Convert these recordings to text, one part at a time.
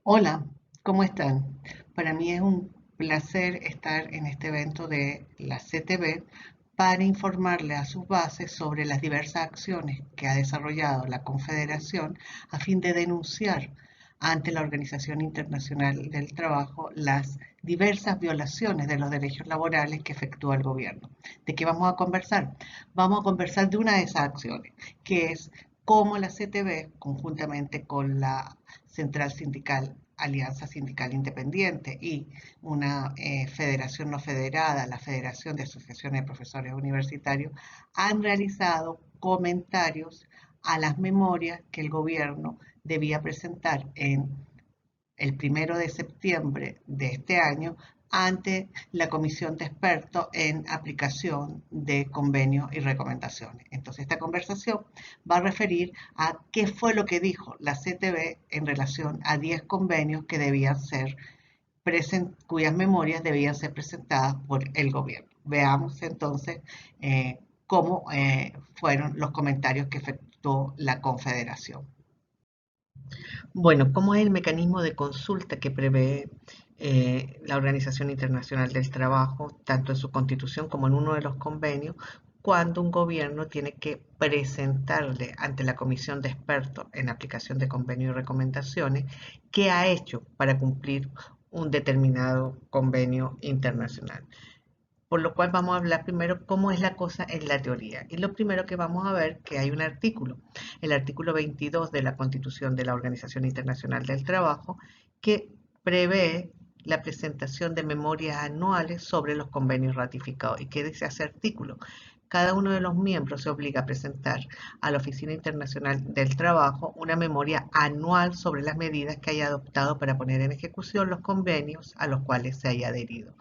Hola, ¿cómo están? Para mí es un placer estar en este evento de la CTV para informarle a sus bases sobre las diversas acciones que ha desarrollado la Confederación a fin de denunciar ante la Organización Internacional del Trabajo las diversas violaciones de los derechos laborales que efectúa el gobierno. ¿De qué vamos a conversar? Vamos a conversar de una de esas acciones, que es cómo la CTV, conjuntamente con la Central Sindical, Alianza Sindical Independiente y una federación no federada, la Federación de Asociaciones de Profesores Universitarios, han realizado comentarios a las memorias que el gobierno debía presentar en el 1 de septiembre de este año ante la comisión de expertos en aplicación de convenios y recomendaciones. Entonces, esta conversación va a referir a qué fue lo que dijo la CTV en relación a 10 convenios que debían ser cuyas memorias debían ser presentadas por el gobierno. Veamos entonces cómo fueron los comentarios que efectuó la Confederación. Bueno, ¿cómo es el mecanismo de consulta que prevé la Organización Internacional del Trabajo, tanto en su constitución como en uno de los convenios, cuando un gobierno tiene que presentarle ante la comisión de expertos en aplicación de convenios y recomendaciones qué ha hecho para cumplir un determinado convenio internacional? Por lo cual vamos a hablar primero cómo es la cosa en la teoría. Y lo primero que vamos a ver que hay un artículo, el artículo 22 de la Constitución de la Organización Internacional del Trabajo, que prevé la presentación de memorias anuales sobre los convenios ratificados. ¿Y qué dice ese artículo? Cada uno de los miembros se obliga a presentar a la Oficina Internacional del Trabajo una memoria anual sobre las medidas que haya adoptado para poner en ejecución los convenios a los cuales se haya adherido.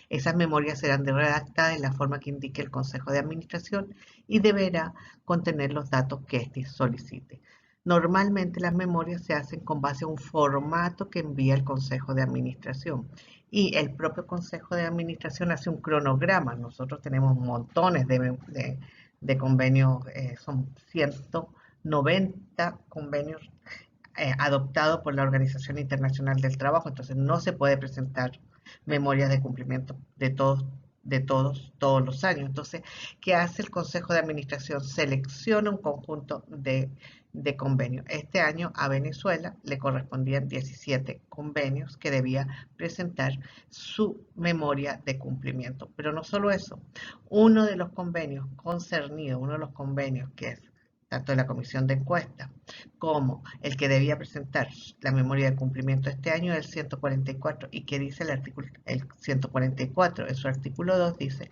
Esas memorias serán redactadas en la forma que indique el Consejo de Administración y deberá contener los datos que éste solicite. Normalmente las memorias se hacen con base a un formato que envía el Consejo de Administración y el propio Consejo de Administración hace un cronograma. Nosotros tenemos montones de convenios, son 190 convenios adoptados por la Organización Internacional del Trabajo, entonces no se puede presentar memorias de cumplimiento todos los años. Entonces, ¿qué hace el Consejo de Administración? Selecciona un conjunto de convenios. Este año a Venezuela le correspondían 17 convenios que debía presentar su memoria de cumplimiento. Pero no solo eso, uno de los convenios concernidos, uno de los convenios que es tanto de la comisión de encuesta como el que debía presentar la memoria de cumplimiento este año es el 144. ¿Y qué dice el 144? En su artículo 2 dice,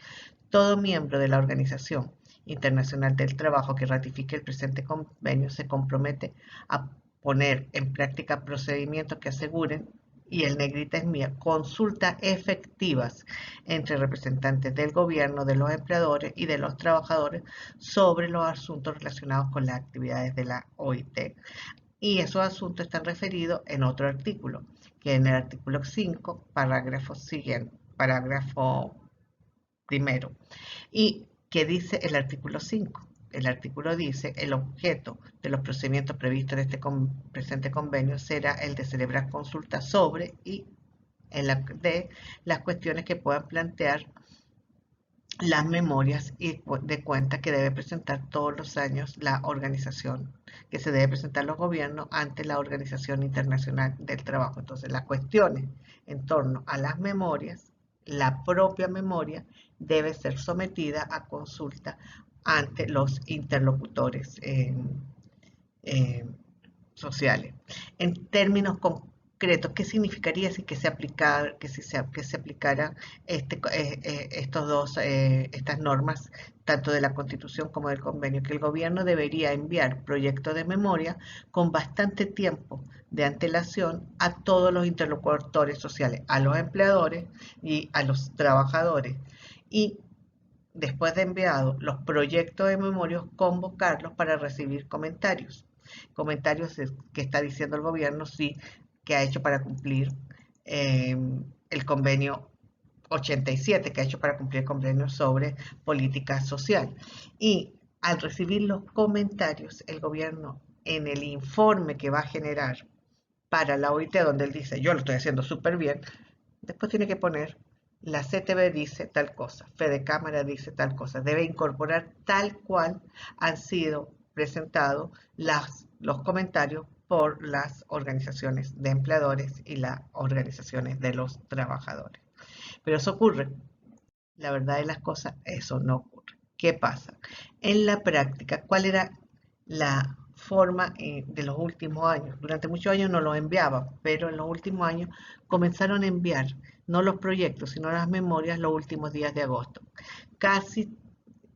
todo miembro de la Organización Internacional del Trabajo que ratifique el presente convenio se compromete a poner en práctica procedimientos que aseguren, y el negrita es mía, consultas efectivas entre representantes del gobierno, de los empleadores y de los trabajadores sobre los asuntos relacionados con las actividades de la OIT. Y esos asuntos están referidos en otro artículo, que en el artículo 5, parágrafo siguiente, parágrafo primero. ¿Y qué dice el artículo 5? El artículo dice, el objeto de los procedimientos previstos en este presente convenio será el de celebrar consultas sobre y de las cuestiones que puedan plantear las memorias y de cuenta que debe presentar todos los años la organización, que se debe presentar los gobiernos ante la Organización Internacional del Trabajo. Entonces, las cuestiones en torno a las memorias, la propia memoria debe ser sometida a consulta ante los interlocutores eh, sociales. En términos concretos, ¿qué significaría si que se aplicara, que se aplicara estas normas, tanto de la Constitución como del convenio? Que el gobierno debería enviar proyectos de memoria con bastante tiempo de antelación a todos los interlocutores sociales, a los empleadores y a los trabajadores. Y después de enviados los proyectos de memoria, convocarlos para recibir comentarios. Comentarios que está diciendo el gobierno, sí, que ha hecho para cumplir el convenio 87, que ha hecho para cumplir el convenio sobre política social. Y al recibir los comentarios, el gobierno en el informe que va a generar para la OIT, donde él dice, yo lo estoy haciendo súper bien, después tiene que poner, la CTB dice tal cosa, Fede Cámara dice tal cosa, debe incorporar tal cual han sido presentados los comentarios por las organizaciones de empleadores y las organizaciones de los trabajadores. Pero eso ocurre. La verdad de las cosas, eso no ocurre. ¿Qué pasa? En la práctica, ¿cuál era la forma de los últimos años? Durante muchos años no los enviaban, pero en los últimos años comenzaron a enviar no los proyectos, sino las memorias los últimos días de agosto. Casi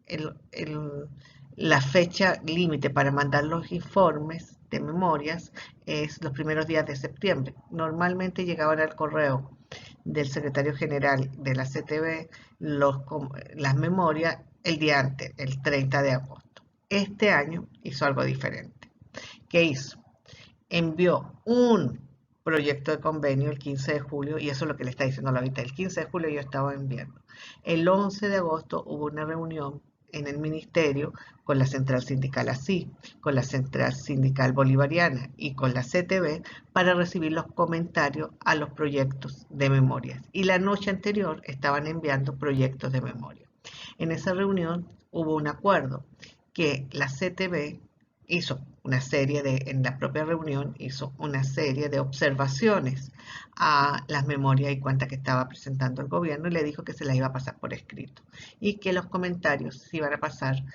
el, el, la fecha límite para mandar los informes de memorias es los primeros días de septiembre. Normalmente llegaban al correo del secretario general de la CTB las memorias el día antes, el 30 de agosto. Este año hizo algo diferente. ¿Qué hizo? Envió un proyecto de convenio el 15 de julio, y eso es lo que le está diciendo la ahorita. El 15 de julio yo estaba enviando. El 11 de agosto hubo una reunión en el ministerio con la Central Sindical ASI, con la Central Sindical Bolivariana y con la CTB para recibir los comentarios a los proyectos de memorias. Y la noche anterior estaban enviando proyectos de memoria. En esa reunión hubo un acuerdo que la CTB hizo en la propia reunión, hizo una serie de observaciones a las memorias y cuentas que estaba presentando el gobierno y le dijo que se las iba a pasar por escrito y que los comentarios se iban a pasar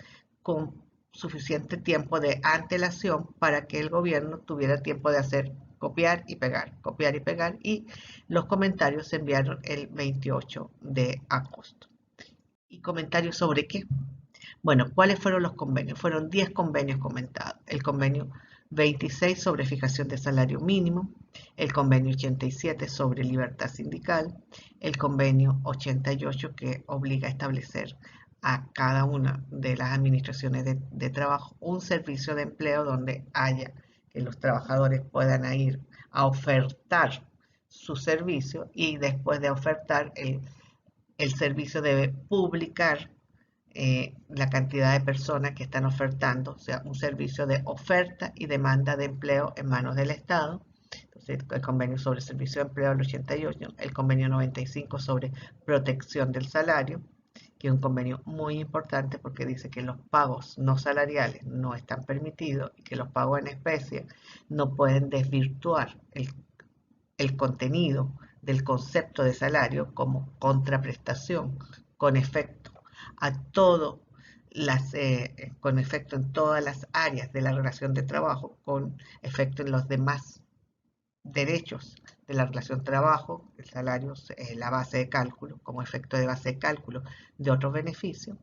con suficiente tiempo de antelación para que el gobierno tuviera tiempo de hacer copiar y pegar, y los comentarios se enviaron el 28 de agosto. ¿Y comentarios sobre qué? Bueno, ¿cuáles fueron los convenios? Fueron 10 convenios comentados. El convenio 26 sobre fijación de salario mínimo, el convenio 87 sobre libertad sindical, el convenio 88 que obliga a establecer a cada una de las administraciones de trabajo un servicio de empleo donde haya que los trabajadores puedan ir a ofertar su servicio, y después de ofertar el servicio debe publicar la cantidad de personas que están ofertando, o sea, un servicio de oferta y demanda de empleo en manos del Estado. Entonces, el convenio sobre servicio de empleo del 88, el convenio 95 sobre protección del salario, que es un convenio muy importante porque dice que los pagos no salariales no están permitidos y que los pagos en especie no pueden desvirtuar el contenido del concepto de salario como contraprestación con efecto a todo con efecto en todas las áreas de la relación de trabajo, con efecto en los demás derechos de la relación trabajo, el salario, la base de cálculo, como efecto de base de cálculo de otros beneficios.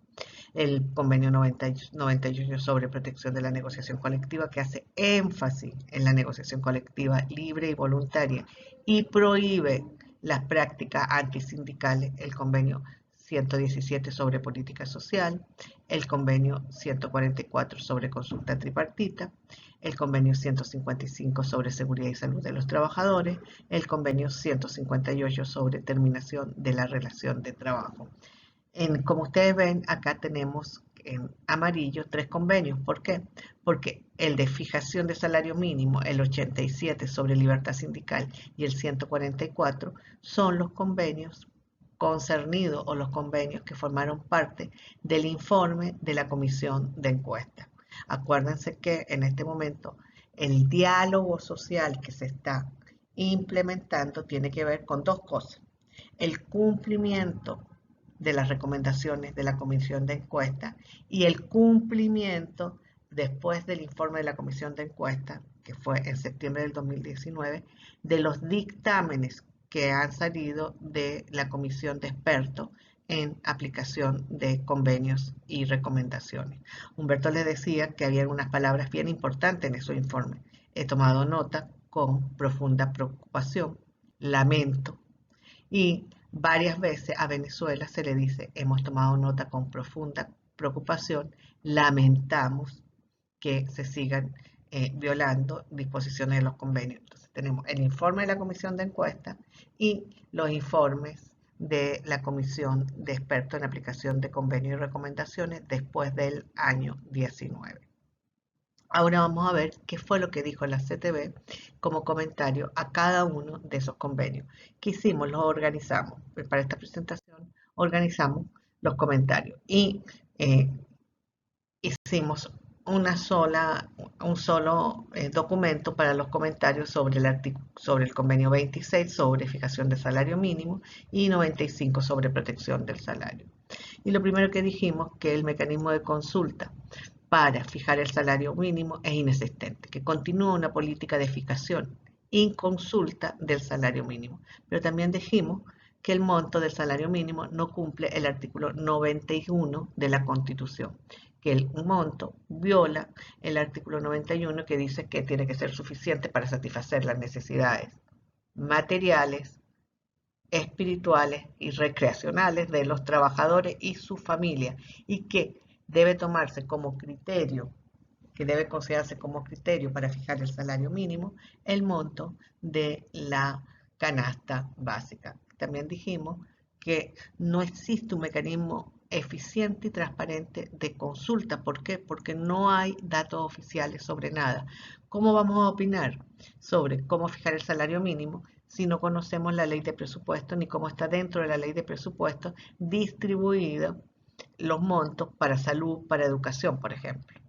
El convenio 98 sobre protección de la negociación colectiva, que hace énfasis en la negociación colectiva libre y voluntaria y prohíbe las prácticas antisindicales. El convenio 117 sobre política social, el convenio 144 sobre consulta tripartita, el convenio 155 sobre seguridad y salud de los trabajadores, el convenio 158 sobre terminación de la relación de trabajo. Como ustedes ven, acá tenemos en amarillo 3 convenios. ¿Por qué? Porque el de fijación de salario mínimo, el 87 sobre libertad sindical y el 144 son los convenios concernidos, o los convenios que formaron parte del informe de la comisión de encuesta. Acuérdense que en este momento el diálogo social que se está implementando tiene que ver con dos cosas: el cumplimiento de las recomendaciones de la comisión de encuesta y el cumplimiento, después del informe de la comisión de encuesta, que fue en septiembre del 2019, de los dictámenes que han salido de la comisión de expertos en aplicación de convenios y recomendaciones. Humberto les decía que había algunas palabras bien importantes en esos informes. He tomado nota con profunda preocupación, lamento, y varias veces a Venezuela se le dice: hemos tomado nota con profunda preocupación, lamentamos que se sigan violando disposiciones de los convenios. Entonces tenemos el informe de la comisión de encuesta y los informes de la comisión de expertos en aplicación de convenios y recomendaciones después del año 19. Ahora vamos a ver qué fue lo que dijo la CTB como comentario a cada uno de esos convenios. ¿Qué hicimos? Los organizamos. Para esta presentación organizamos los comentarios y hicimos un solo documento para los comentarios sobre el convenio 26 sobre fijación de salario mínimo y 95 sobre protección del salario. Y lo primero que dijimos que el mecanismo de consulta para fijar el salario mínimo es inexistente, que continúa una política de fijación inconsulta del salario mínimo. Pero también dijimos que el monto del salario mínimo no cumple el artículo 91 de la Constitución, que el monto viola el artículo 91 que dice que tiene que ser suficiente para satisfacer las necesidades materiales, espirituales y recreacionales de los trabajadores y su familia, y que debe tomarse como criterio, que debe considerarse como criterio para fijar el salario mínimo, el monto de la canasta básica. También dijimos que no existe un mecanismo eficiente y transparente de consulta. ¿Por qué? Porque no hay datos oficiales sobre nada. ¿Cómo vamos a opinar sobre cómo fijar el salario mínimo si no conocemos la ley de presupuesto ni cómo está dentro de la ley de presupuesto distribuido los montos para salud, para educación, por ejemplo?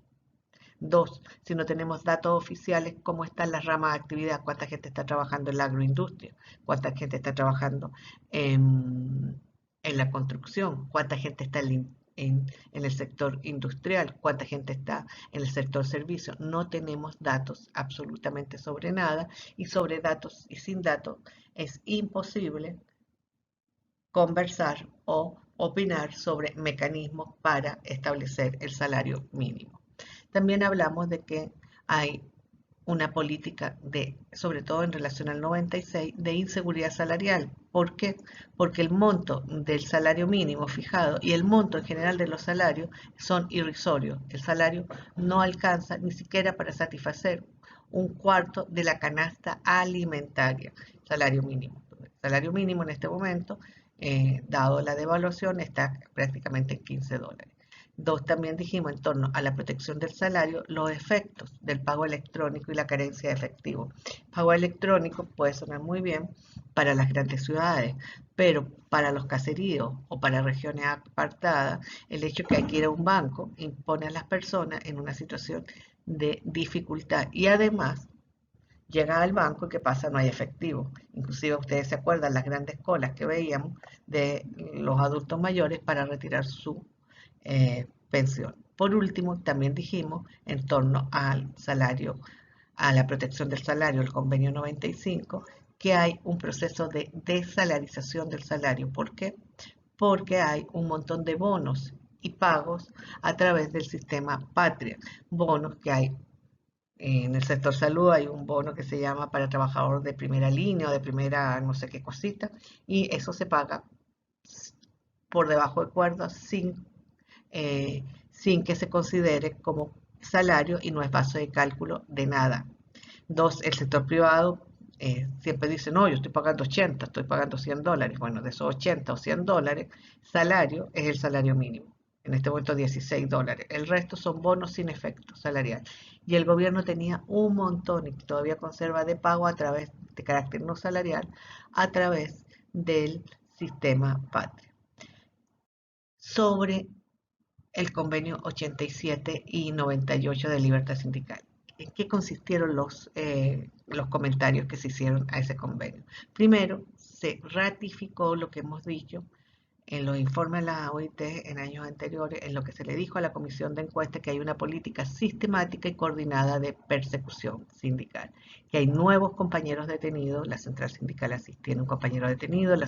Dos, si no tenemos datos oficiales, ¿cómo están las ramas de actividad? ¿Cuánta gente está trabajando en la agroindustria? ¿Cuánta gente está trabajando en la construcción? ¿Cuánta gente está en el sector industrial? ¿Cuánta gente está en el sector servicio? No tenemos datos absolutamente sobre nada, y sobre datos y sin datos es imposible conversar o opinar sobre mecanismos para establecer el salario mínimo. También hablamos de que hay una política sobre todo en relación al 96, de inseguridad salarial. ¿Por qué? Porque el monto del salario mínimo fijado y el monto en general de los salarios son irrisorios. El salario no alcanza ni siquiera para satisfacer un cuarto de la canasta alimentaria, salario mínimo. El salario mínimo en este momento, dado la devaluación, está prácticamente en $15. Dos, también dijimos en torno a la protección del salario, los efectos del pago electrónico y la carencia de efectivo. Pago electrónico puede sonar muy bien para las grandes ciudades, pero para los caseríos o para regiones apartadas, el hecho que hay que ir a un banco impone a las personas en una situación de dificultad, y además llega al banco y ¿qué pasa? No hay efectivo. Inclusive ustedes se acuerdan las grandes colas que veíamos de los adultos mayores para retirar su pensión. Por último, también dijimos en torno al salario, a la protección del salario, el convenio 95, que hay un proceso de desalarización del salario. ¿Por qué? Porque hay un montón de bonos y pagos a través del sistema Patria. Bonos que hay en el sector salud, hay un bono que se llama para trabajador de primera línea o de primera no sé qué cosita, y eso se paga por debajo de cuerda sin que se considere como salario y no es base de cálculo de nada. Dos, el sector privado siempre dice, no, yo estoy pagando 80, estoy pagando $100. Bueno, de esos 80 o $100, salario es el salario mínimo. En este momento $16. El resto son bonos sin efecto salarial. Y el gobierno tenía un montón y todavía conserva de pago a través de carácter no salarial, a través del sistema Patria. Sobre el convenio 87 y 98 de libertad sindical. ¿En qué consistieron los comentarios que se hicieron a ese convenio? Primero, se ratificó lo que hemos dicho en los informes de la OIT en años anteriores, en lo que se le dijo a la comisión de encuesta, que hay una política sistemática y coordinada de persecución sindical, que hay nuevos compañeros detenidos, la central sindical así tiene un compañero detenido, la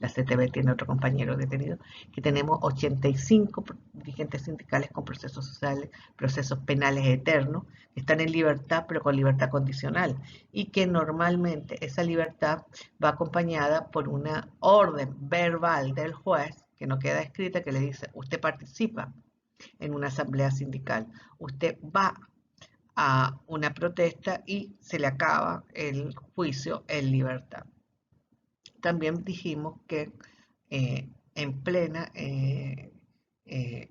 CTB tiene otro compañero detenido, que tenemos 85 dirigentes sindicales con procesos sociales, procesos penales eternos, que están en libertad pero con libertad condicional, y que normalmente esa libertad va acompañada por una orden verbal del juez que no queda escrita, que le dice: usted participa en una asamblea sindical, usted va a una protesta y se le acaba el juicio en libertad. También dijimos que en plena eh, eh,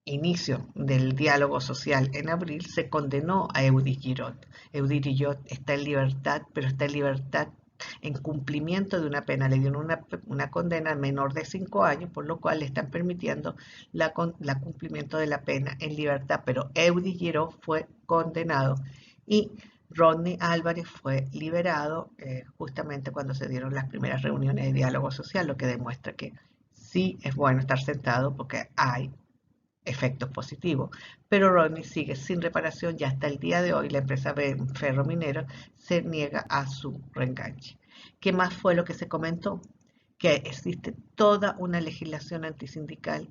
inicio del diálogo social en abril, se condenó a Eudith Girot. Eudith Girot está en libertad, pero está en libertad en cumplimiento de una pena. Le dieron una condena menor de 5 años, por lo cual le están permitiendo la cumplimiento de la pena en libertad, pero Eudith Girot fue condenado y Rodney Álvarez fue liberado justamente cuando se dieron las primeras reuniones de diálogo social, lo que demuestra que sí es bueno estar sentado porque hay efectos positivos, pero Rodney sigue sin reparación y hasta el día de hoy la empresa Ferrominero se niega a su reenganche. ¿Qué más fue lo que se comentó? Que existe toda una legislación antisindical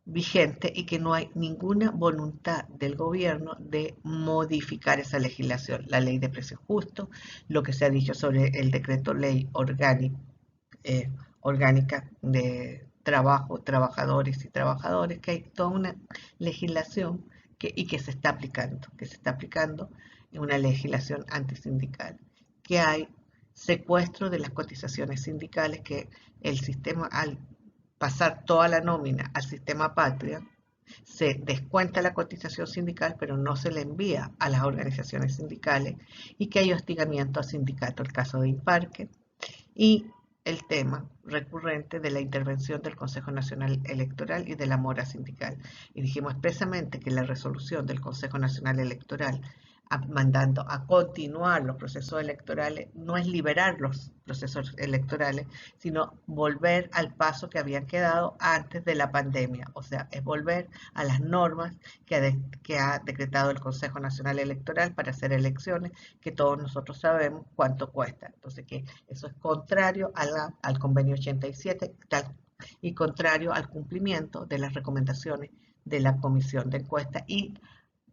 vigente y que no hay ninguna voluntad del gobierno de modificar esa legislación. La ley de precios justos, lo que se ha dicho sobre el decreto ley orgánica de trabajo, trabajadores y trabajadores, que hay toda una legislación y que se está aplicando en una legislación antisindical, que hay secuestro de las cotizaciones sindicales, que el sistema, al pasar toda la nómina al sistema patria, se descuenta la cotización sindical, pero no se le envía a las organizaciones sindicales, y que hay hostigamiento a sindicatos, el caso de Imparque, y el tema recurrente de la intervención del Consejo Nacional Electoral y de la mora sindical. Y dijimos expresamente que la resolución del Consejo Nacional Electoral mandando a continuar los procesos electorales no es liberar los procesos electorales, sino volver al paso que habían quedado antes de la pandemia, o sea, es volver a las normas que ha decretado el Consejo Nacional Electoral para hacer elecciones, que todos nosotros sabemos cuánto cuesta. Entonces, que eso es contrario al convenio 87 y contrario al cumplimiento de las recomendaciones de la Comisión de Encuesta y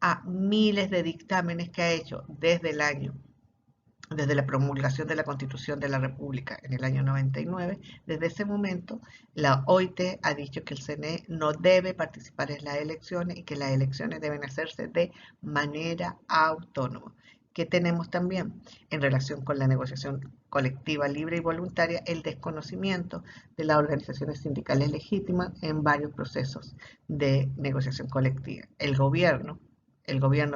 a miles de dictámenes que ha hecho desde la promulgación de la Constitución de la República en el año 99. Desde ese momento, la OIT ha dicho que el CNE no debe participar en las elecciones y que las elecciones deben hacerse de manera autónoma. ¿Qué tenemos también en relación con la negociación colectiva libre y voluntaria? El desconocimiento de las organizaciones sindicales legítimas en varios procesos de negociación colectiva. El gobierno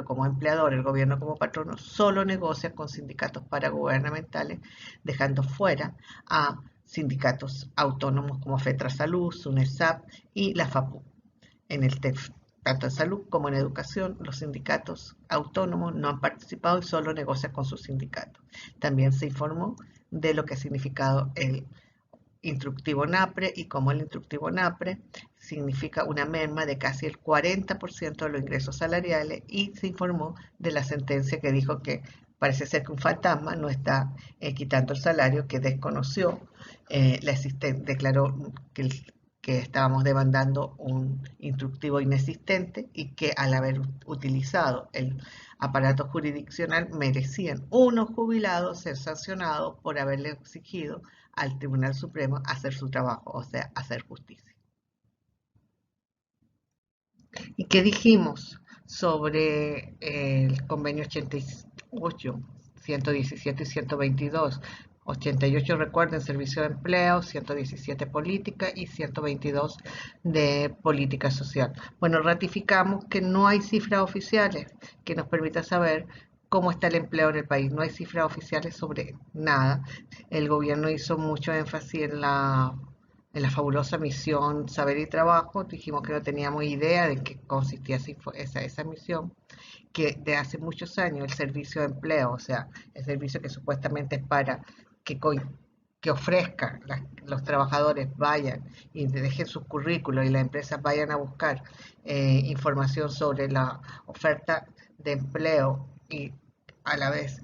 como empleador, el gobierno como patrono, solo negocia con sindicatos paragubernamentales, dejando fuera a sindicatos autónomos como FETRASalud, SUNESAP y la FAPU. Tanto en salud como en educación, los sindicatos autónomos no han participado y solo negocian con sus sindicatos. También se informó de lo que ha significado el instructivo NAPRE y como el instructivo NAPRE significa una merma de casi el 40% de los ingresos salariales, y se informó de la sentencia que dijo que parece ser que un fantasma no está quitando el salario, que desconoció declaró que estábamos demandando un instructivo inexistente y que al haber utilizado el aparato jurisdiccional merecían unos jubilados ser sancionados por haberle exigido al Tribunal Supremo hacer su trabajo, o sea, hacer justicia. ¿Y qué dijimos sobre el convenio 88, 117 y 122? 88, recuerden, servicio de empleo, 117 política y 122 de política social. Bueno, ratificamos que no hay cifras oficiales que nos permitan saber cómo está el empleo en el país. No hay cifras oficiales sobre nada. El gobierno hizo mucho énfasis en la fabulosa misión Saber y Trabajo. Dijimos que no teníamos idea de qué consistía esa misión, que de hace muchos años el servicio de empleo, o sea, el servicio que supuestamente es para que, que ofrezca, los trabajadores vayan y dejen sus currículos y las empresas vayan a buscar información sobre la oferta de empleo, y a la vez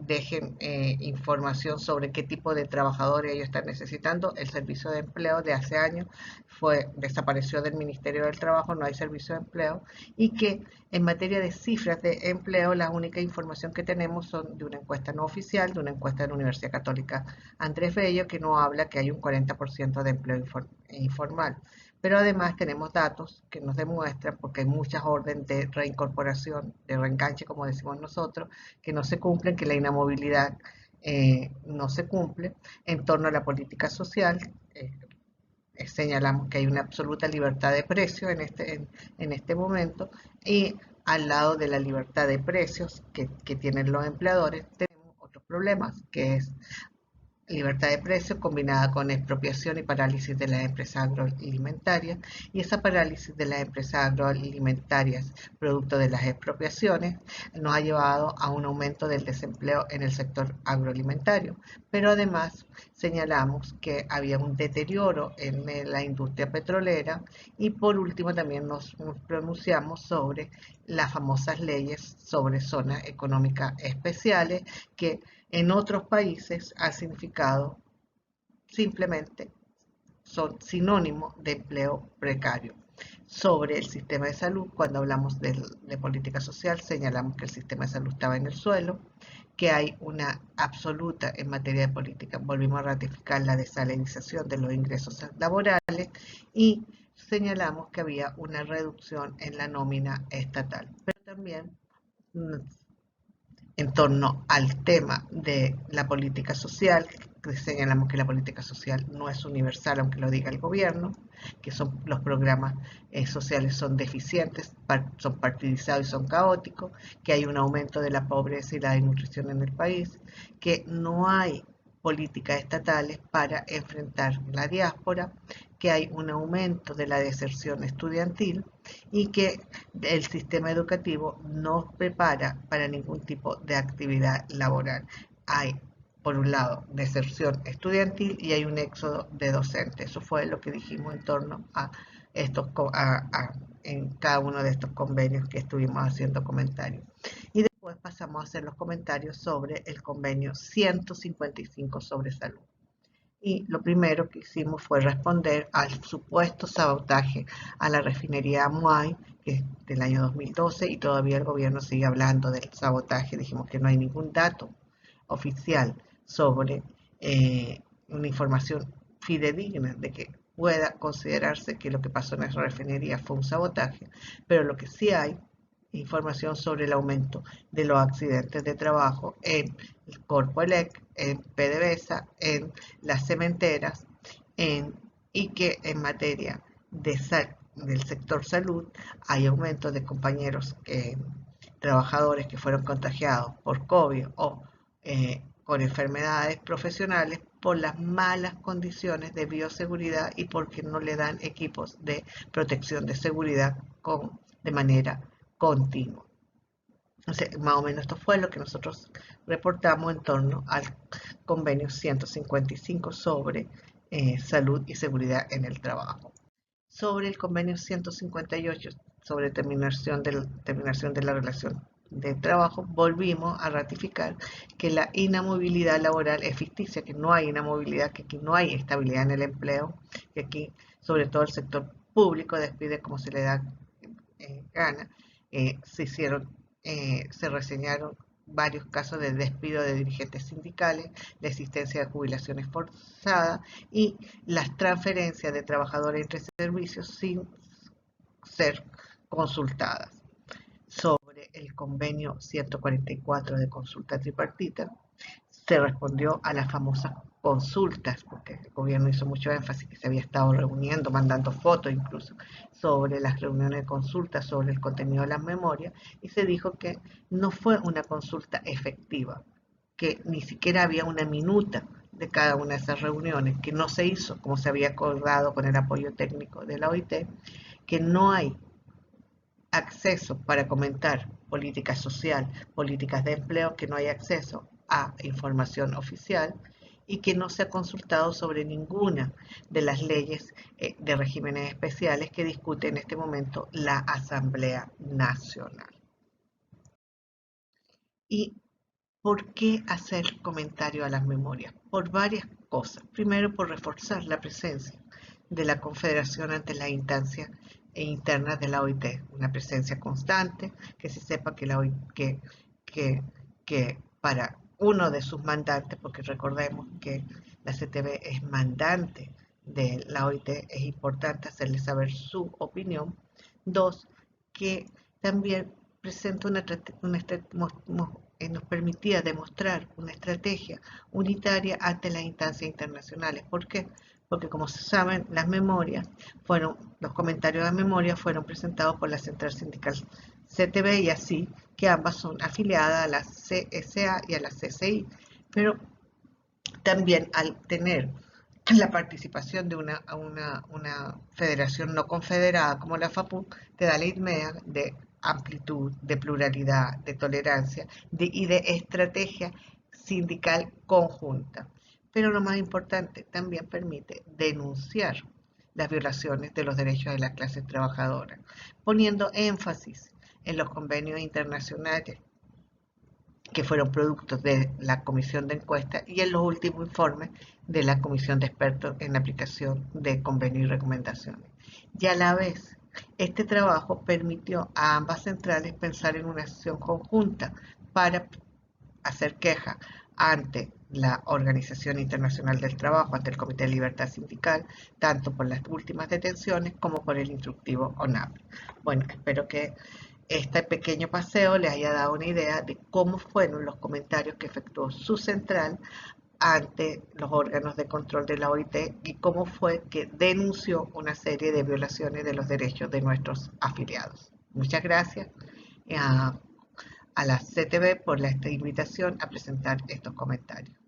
dejen información sobre qué tipo de trabajadores ellos están necesitando. El servicio de empleo de hace años desapareció del Ministerio del Trabajo, no hay servicio de empleo, y que en materia de cifras de empleo, la única información que tenemos son de una encuesta no oficial, de una encuesta de la Universidad Católica Andrés Bello, que no habla que hay un 40% de empleo informal. Pero además tenemos datos que nos demuestran, porque hay muchas órdenes de reincorporación, de reenganche, como decimos nosotros, que no se cumplen, que la inamovilidad no se cumple en torno a la política social. señalamos que hay una absoluta libertad de precio en este momento, y al lado de la libertad de precios que tienen los empleadores tenemos otros problemas, que es libertad de precios combinada con expropiación y parálisis de las empresas agroalimentarias, y esa parálisis de las empresas agroalimentarias producto de las expropiaciones nos ha llevado a un aumento del desempleo en el sector agroalimentario, pero además señalamos que había un deterioro en la industria petrolera, y por último también nos pronunciamos sobre las famosas leyes sobre zonas económicas especiales, que en otros países ha significado simplemente, son sinónimo de empleo precario. Sobre el sistema de salud, cuando hablamos de política social, señalamos que el sistema de salud estaba en el suelo, que hay una absoluta en materia de política. Volvimos a ratificar la desalinización de los ingresos laborales, y señalamos que había una reducción en la nómina estatal. Pero también en torno al tema de la política social, que señalamos que la política social no es universal, aunque lo diga el gobierno, que los programas sociales son deficientes, son partidizados y son caóticos, que hay un aumento de la pobreza y la desnutrición en el país, que no hay políticas estatales para enfrentar la diáspora, que hay un aumento de la deserción estudiantil, y que el sistema educativo no prepara para ningún tipo de actividad laboral. Hay, por un lado, deserción estudiantil y hay un éxodo de docentes. Eso fue lo que dijimos en torno a en cada uno de estos convenios que estuvimos haciendo comentarios. Y después pasamos a hacer los comentarios sobre el convenio 155 sobre salud. Y lo primero que hicimos fue responder al supuesto sabotaje a la refinería Amuay, que es del año 2012, y todavía el gobierno sigue hablando del sabotaje. Dijimos que no hay ningún dato oficial sobre una información fidedigna de que pueda considerarse que lo que pasó en esa refinería fue un sabotaje, pero lo que sí hay información sobre el aumento de los accidentes de trabajo en el Corpoelec, en PDVSA, en las cementeras, y que en materia del sector salud hay aumento de compañeros trabajadores que fueron contagiados por COVID o con enfermedades profesionales por las malas condiciones de bioseguridad y porque no le dan equipos de protección de seguridad de manera continua. Entonces, más o menos esto fue lo que nosotros reportamos en torno al convenio 155 sobre salud y seguridad en el trabajo. Sobre el convenio 158 sobre terminación de la relación de trabajo, volvimos a ratificar que la inamovilidad laboral es ficticia, que no hay inamovilidad, que aquí no hay estabilidad en el empleo, que aquí, sobre todo el sector público, despide como se le da gana. Se reseñaron varios casos de despido de dirigentes sindicales, la existencia de jubilaciones forzadas y las transferencias de trabajadores entre servicios sin ser consultadas. Sobre el convenio 144 de consulta tripartita, se respondió a las famosas consultas, porque el gobierno hizo mucho énfasis que se había estado reuniendo, mandando fotos incluso, sobre las reuniones de consulta, sobre el contenido de las memorias, y se dijo que no fue una consulta efectiva, que ni siquiera había una minuta de cada una de esas reuniones, que no se hizo como se había acordado con el apoyo técnico de la OIT, que no hay acceso para comentar política social, políticas de empleo, que no hay acceso a información oficial y que no se ha consultado sobre ninguna de las leyes de regímenes especiales que discute en este momento la Asamblea Nacional. ¿Y por qué hacer comentario a las memorias? Por varias cosas. Primero, por reforzar la presencia de la Confederación ante las instancias internas de la OIT, una presencia constante, que se sepa que la OIT, que para uno de sus mandantes, porque recordemos que la CTB es mandante de la OIT, es importante hacerle saber su opinión. Dos, que también presenta nos permitía demostrar una estrategia unitaria ante las instancias internacionales. ¿Por qué? porque como se saben, los comentarios de memoria fueron presentados por la Central Sindical CTB y así que ambas son afiliadas a la CSA y a la CCI, pero también al tener la participación de una federación no confederada como la FAPUC, te da la idea de amplitud, de pluralidad, de tolerancia y de estrategia sindical conjunta. Pero lo más importante, también permite denunciar las violaciones de los derechos de la clase trabajadora, poniendo énfasis en los convenios internacionales que fueron productos de la comisión de encuesta y en los últimos informes de la comisión de expertos en aplicación de convenios y recomendaciones. Y a la vez, este trabajo permitió a ambas centrales pensar en una acción conjunta para hacer queja ante la Organización Internacional del Trabajo, ante el Comité de Libertad Sindical, tanto por las últimas detenciones como por el instructivo ONAP. Bueno, espero que este pequeño paseo les haya dado una idea de cómo fueron los comentarios que efectuó su central ante los órganos de control de la OIT y cómo fue que denunció una serie de violaciones de los derechos de nuestros afiliados. Muchas gracias a la CTB por esta invitación a presentar estos comentarios.